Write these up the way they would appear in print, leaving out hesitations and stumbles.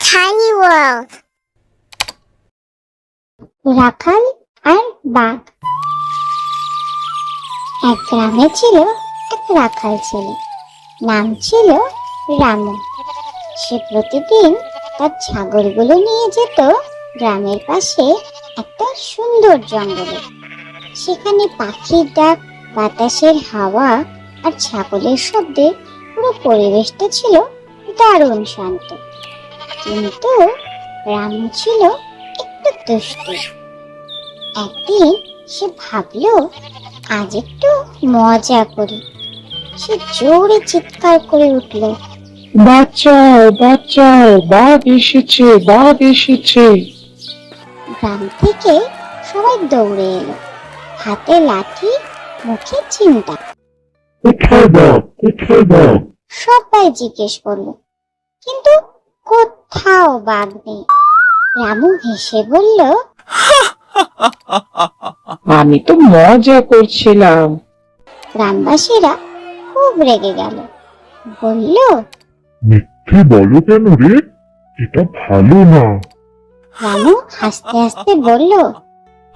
Tiny World. রাখাল আর বাঘ। এক গ্রামে ছিল এক রাখাল ছেলে, নাম ছিল রামু। সে প্রতিদিন তার ছাগলগুলো নিয়ে যেত গ্রামের পাশে একটা সুন্দর জঙ্গলে। সেখানে পাখির ডাক, বাতাসের হাওয়া আর ছাগলের শব্দে পুরো পরিবেশটা ছিল দারুণ শান্ত। কিন্তু রামু ছিল একটু দুষ্টু। একদিন সে ভাবলো আজ একটু মজা করি। সে জোরে চিৎকার করে উঠল, বাঁচাও বাঁচাও, বাঘ এসেছে, বাঘ এসেছে। গ্রাম থেকে সবাই দৌড়ে এলো, হাতে লাঠি, মুখে চিন্তা। কোথায় বাঘ, কোথায় বাঘ? সবাই জিজ্ঞেস করলো, কিন্তু কোথাও বাঘ নেই। রামু হেসে বলল, আমি তো মজা করছিলাম। গ্রামবাসীরা খুব রেগে গেল, বলল, মিথ্যে বলো কেন রে? এটা ভালো না। রামু হাসতে হাসতে বলল,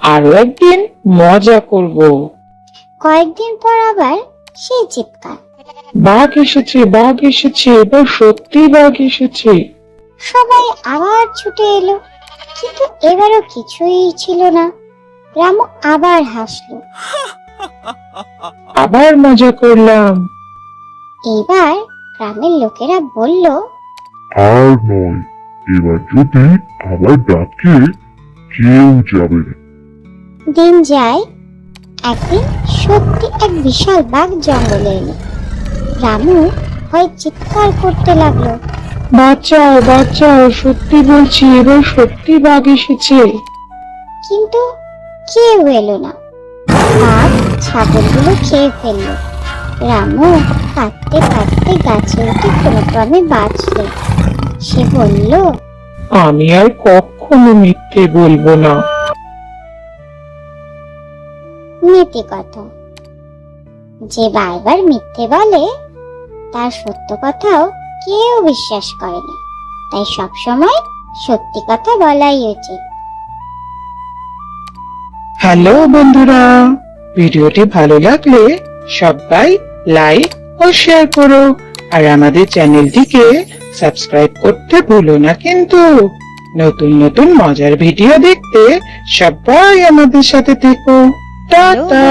আরো একদিন মজা করব। কয়েকদিন পর আবার সেই চিৎকার। বাঘ এসেছে, বাঘ এসেছে, এবার সত্যি বাঘ এসেছে। সবাই আবার ছুটে এলো, কিন্তু এবারও কিছুই ছিল না। রামু আবার হাসলো। আবার মজা করলাম। এবার গ্রামের লোকেরা বলল, আর নয়, এবার যদি আবার ডাকে কেউ যাবে না। দিন যায়, একদিন সত্যি এক বিশাল বাঘ জঙ্গলে এলো। রামু ভয়ে চিৎকার করতে লাগলো, বাঁচাও বাঁচাও, সত্যি বলছি, এবার সত্যি বাঘ এসেছে। কিন্তু কেউ এলো না। বাঘ ছাগলগুলো খেয়ে ফেললো। রামু কাঁদতে কাঁদতে গাছে উঠে কোনো ক্রমে বাঁচলো। সে বলল, আমি আর কখনো মিথ্যে বলবো না। নীতি কথা, যে বারবার মিথ্যে বলে তার সত্য কথাও কেউ বিশ্বাস করে না। তাই সবসময় সত্যি কথা বলাই উচিত। হ্যালো বন্ধুরা, ভিডিওটি ভালো লাগলে সবাই লাইক ও শেয়ার করো, আর আমাদের চ্যানেলটিকে সাবস্ক্রাইব করতে ভুলো না কিন্তু। নতুন নতুন মজার ভিডিও দেখতে সবাই আমাদের সাথে থেকো। টাটা।